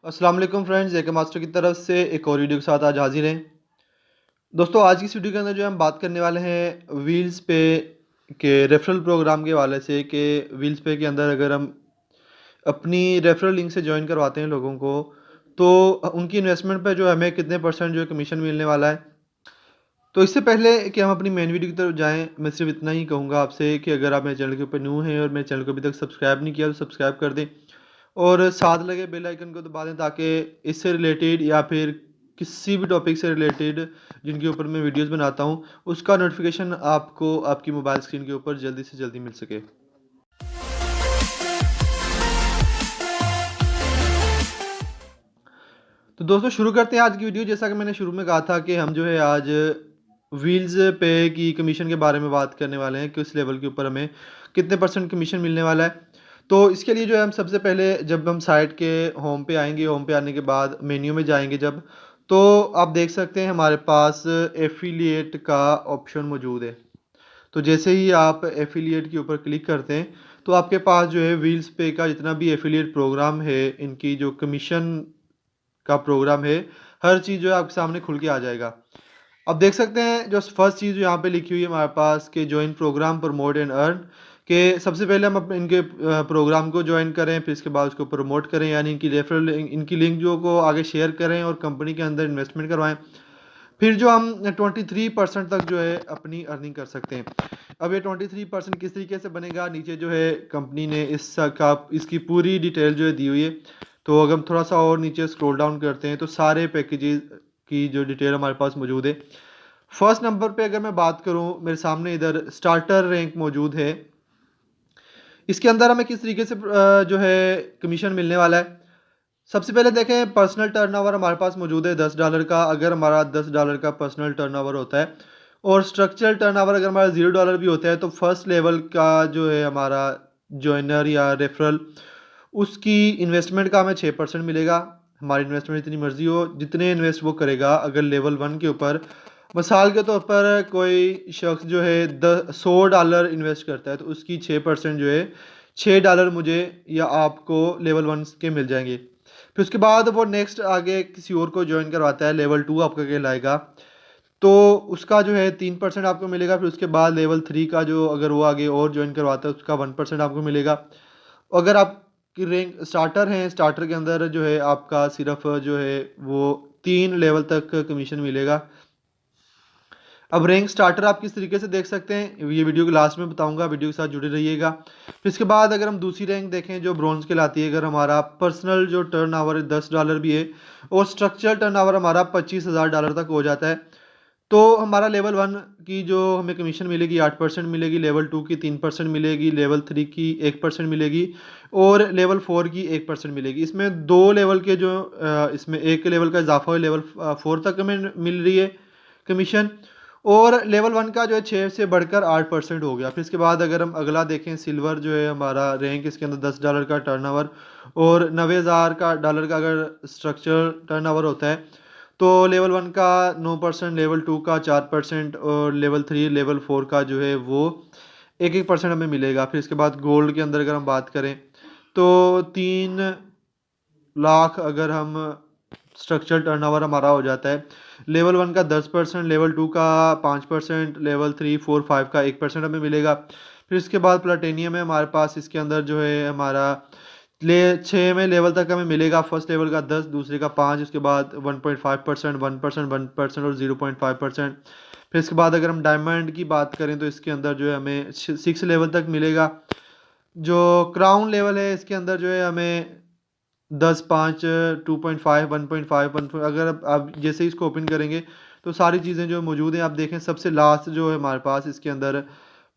अस्सलाम वालेकुम फ्रेंड्स, एक मास्टर की तरफ से एक और वीडियो के साथ आज हाजिर हैं। दोस्तों, आज की इस वीडियो के अंदर जो हम बात करने वाले हैं व्हील्स पे के रेफरल प्रोग्राम के हवाले से कि व्हील्स पे के अंदर अगर हम अपनी रेफरल लिंक से ज्वाइन करवाते हैं लोगों को, तो उनकी इन्वेस्टमेंट पे जो हमें कितने परसेंट जो है कमीशन मिलने वाला है। तो इससे पहले कि हम अपनी मेन वीडियो की तरफ जाएँ, मैं सिर्फ इतना ही कहूँगा आपसे कि अगर आप मेरे चैनल के ऊपर न्यू हैं और मेरे चैनल को अभी तक सब्सक्राइब नहीं किया तो सब्सक्राइब कर दें और साथ लगे बेल आइकन को दबा दें, ताकि इससे रिलेटेड या फिर किसी भी टॉपिक से रिलेटेड जिनके ऊपर मैं वीडियोस बनाता हूँ, उसका नोटिफिकेशन आपको आपकी मोबाइल स्क्रीन के ऊपर जल्दी से जल्दी मिल सके। तो दोस्तों, शुरू करते हैं आज की वीडियो। जैसा कि मैंने शुरू में कहा था कि हम जो है आज व्हील्स पे की कमीशन के बारे में बात करने वाले हैं, किस लेवल के ऊपर हमें कितने परसेंट कमीशन मिलने वाला है। तो इसके लिए जो है हम सबसे पहले जब हम साइट के होम पे आएंगे, होम पे आने के बाद मेन्यू में जाएंगे जब, तो आप देख सकते हैं हमारे पास एफिलिएट का ऑप्शन मौजूद है। तो जैसे ही आप एफिलिएट के ऊपर क्लिक करते हैं तो आपके पास जो है व्हील्स पे का जितना भी एफिलिएट प्रोग्राम है, इनकी जो कमीशन का प्रोग्राम है, हर चीज़ जो है आपके सामने खुल के आ जाएगा। अब देख सकते हैं जो फर्स्ट चीज़ यहाँ पे लिखी हुई है हमारे पास कि join program promote and earn, के सबसे पहले हम अपने इनके प्रोग्राम को ज्वाइन करें, फिर इसके बाद उसको प्रमोट करें, यानी इनकी रेफरल इनकी लिंक जो को आगे शेयर करें और कंपनी के अंदर इन्वेस्टमेंट करवाएं। फिर जो हम 23% तक जो है अपनी अर्निंग कर सकते हैं। अब ये 23% किस तरीके से बनेगा, नीचे जो है कंपनी ने इसकी पूरी डिटेल जो है दी हुई है। तो अगर हम थोड़ा सा और नीचे स्क्रॉल डाउन करते हैं तो सारे पैकेजेस की जो डिटेल हमारे पास मौजूद है। फर्स्ट नंबर पे अगर मैं बात करूं, मेरे सामने इधर स्टार्टर रैंक मौजूद है। इसके अंदर हमें किस तरीके से जो है कमीशन मिलने वाला है। सबसे पहले देखें, पर्सनल टर्नओवर हमारे पास मौजूद है $10 का। अगर हमारा $10 का पर्सनल टर्नओवर होता है और स्ट्रक्चरल टर्नओवर अगर हमारा $0 भी होता है, तो फर्स्ट लेवल का जो है हमारा जॉइनर या रेफरल, उसकी इन्वेस्टमेंट का हमें 6% मिलेगा। हमारी इन्वेस्टमेंट जितनी मर्जी हो, जितने इन्वेस्ट वो करेगा। अगर लेवल 1 के ऊपर मिसाल के तौर पर कोई शख्स जो है $100 इन्वेस्ट करता है, तो उसकी 6% जो है $6 मुझे या आपको लेवल 1 के मिल जाएंगे। फिर उसके बाद वो नेक्स्ट आगे किसी और को ज्वाइन करवाता है, लेवल 2 आपका कहलाएगा, तो उसका जो है 3% आपको मिलेगा। फिर उसके बाद लेवल 3 का जो अगर वो आगे और ज्वाइन करवाता है, उसका 1% आपको मिलेगा। अगर आप की रैंक स्टार्टर हैं, स्टार्टर के अंदर जो है आपका सिर्फ जो है वो 3 लेवल तक कमीशन मिलेगा। अब रैंक स्टार्टर आप किस तरीके से देख सकते हैं, ये वीडियो के लास्ट में बताऊंगा, वीडियो के साथ जुड़े रहिएगा। फिर इसके बाद अगर हम दूसरी रैंक देखें जो ब्रॉन्ज कहलाती है, अगर हमारा पर्सनल जो टर्न ओवर $10 भी है और स्ट्रक्चरल टर्न ओवर हमारा $25,000 तक हो जाता है, तो हमारा लेवल 1 की जो हमें कमीशन मिलेगी 8% मिलेगी, लेवल 2 की 3% मिलेगी, लेवल 3 की 1% मिलेगी और लेवल 4 की 1% मिलेगी। इसमें दो लेवल के जो इसमें एक लेवल का इजाफा है, लेवल 4 तक हमें मिल रही है कमीशन। और लेवल 1 का जो है 6 से बढ़कर 8% हो गया। फिर इसके बाद अगर हम अगला देखें, सिल्वर जो है हमारा रैंक, इसके अंदर $10 का टर्नओवर और 90,000 का डॉलर का अगर स्ट्रक्चर टर्नओवर होता है, तो लेवल 1 का 9%, लेवल 2 का 4% और लेवल 3 लेवल 4 का जो है वो 1% हमें मिलेगा। फिर इसके बाद गोल्ड के अंदर अगर हम बात करें तो 3 लाख अगर हम स्ट्रक्चरल टर्नओवर हमारा हो जाता है, लेवल 1 का 10%, लेवल 2 का 5%, लेवल 3 4 5 का 1% हमें मिलेगा। फिर इसके बाद प्लेटिनियम है हमारे पास, इसके अंदर जो है हमारा 6वें लेवल तक हमें मिलेगा। फर्स्ट लेवल का 10, दूसरे का 5, उसके बाद 1.5%, 1%, 1% और 0.5%। फिर इसके बाद अगर हम डायमंड की बात करें तो इसके अंदर जो है हमें 6 लेवल तक मिलेगा। जो क्राउन लेवल है, इसके अंदर जो है हमें 10, 5, 2.5, 1.5, अगर आप जैसे ही इसको ओपन करेंगे तो सारी चीज़ें जो मौजूद हैं आप देखें। सबसे लास्ट जो है हमारे पास, इसके अंदर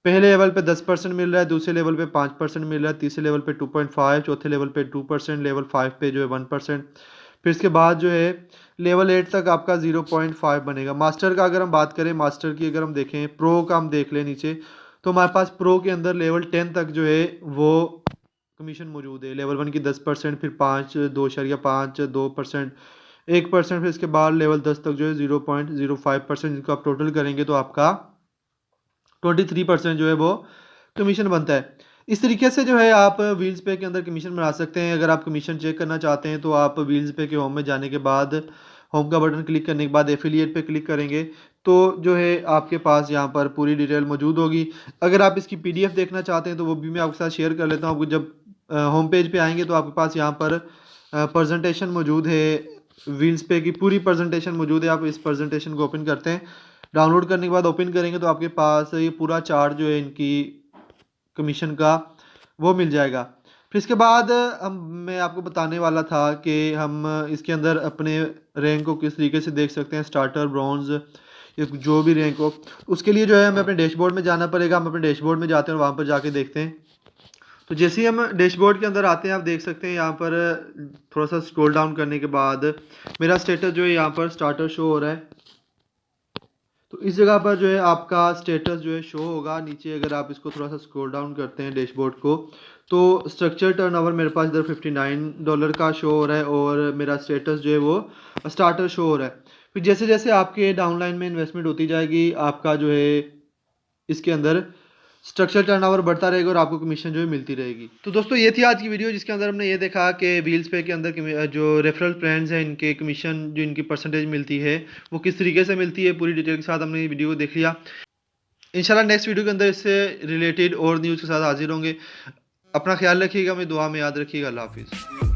पहले लेवल पे 10% मिल रहा है, दूसरे लेवल पे 5% मिल रहा है, तीसरे लेवल पे 2.5, चौथे लेवल पे 2%, लेवल 5 पे जो है 1%। फिर इसके बाद जो है लेवल 8 तक आपका 0.5 बनेगा। मास्टर का अगर हम बात करें, मास्टर की अगर हम देखें, प्रो का हम देख लें नीचे, तो हमारे पास प्रो के अंदर लेवल 10 तक जो है वो कमीशन मौजूद है। लेवल 1 की 10%, फिर 5, 2.5, 2%, 1%, फिर इसके बाद लेवल 10 तक जो है 0.05%, जिनको आप टोटल करेंगे तो आपका 23% जो है वो कमीशन बनता है। इस तरीके से जो है आप व्हील्स पे के अंदर कमीशन बना सकते हैं। अगर आप कमीशन चेक करना चाहते हैं तो आप व्हील्स पे के होम में जाने के बाद होम का बटन क्लिक करने के बाद एफिलिएट पे क्लिक करेंगे तो जो है आपके पास यहाँ पर पूरी डिटेल मौजूद होगी। अगर आप इसकी पीडीएफ देखना चाहते हैं तो वो भी मैं आपके साथ शेयर कर लेता हूँ। आपको जब होम पेज पे आएंगे तो आपके पास यहाँ पर प्रेजेंटेशन मौजूद है, व्हील्स पे की पूरी प्रेजेंटेशन मौजूद है। आप इस प्रेजेंटेशन को ओपन करते हैं, डाउनलोड करने के बाद ओपन करेंगे तो आपके पास ये पूरा चार्ट जो है इनकी कमीशन का वो मिल जाएगा। फिर इसके बाद मैं आपको बताने वाला था कि हम इसके अंदर अपने रैंक को किस तरीके से देख सकते हैं, स्टार्टर, ब्रॉन्ज या जो भी रैंक हो। उसके लिए जो है हमें अपने डैशबोर्ड में जाना पड़ेगा। हम अपने डैशबोर्ड में जाते हैं और वहाँ पर जाके देखते हैं। तो जैसे ही हम डैशबोर्ड के अंदर आते हैं आप देख सकते हैं यहाँ पर थोड़ा सा स्क्रॉल डाउन करने के बाद मेरा स्टेटस जो है यहाँ पर स्टार्टर शो हो रहा है। तो इस जगह पर जो है आपका स्टेटस जो है शो होगा नीचे। अगर आप इसको थोड़ा सा स्क्रॉल डाउन करते हैं डैशबोर्ड को तो स्ट्रक्चर टर्नओवर मेरे पास इधर $59 का शो हो रहा है और मेरा स्टेटस जो है वो स्टार्टर शो हो रहा है। फिर जैसे जैसे आपके डाउनलाइन में इन्वेस्टमेंट होती जाएगी आपका जो है इसके अंदर स्ट्रक्चर टर्नओवर बढ़ता रहेगा और आपको कमीशन जो है मिलती रहेगी। तो दोस्तों ये थी आज की वीडियो जिसके अंदर हमने ये देखा कि व्हील्स पे के अंदर जो रेफरल ब्रांड्स हैं इनके कमीशन जो इनकी परसेंटेज मिलती है वो किस तरीके से मिलती है, पूरी डिटेल के साथ हमने ये वीडियो को देख लिया। इंशाल्लाह नेक्स्ट वीडियो के अंदर इससे रिलेटेड और न्यूज़ के साथ हाजिर होंगे। अपना ख्याल रखिएगा, मेरी दुआ में याद रखिएगा। अल्लाह हाफिज़।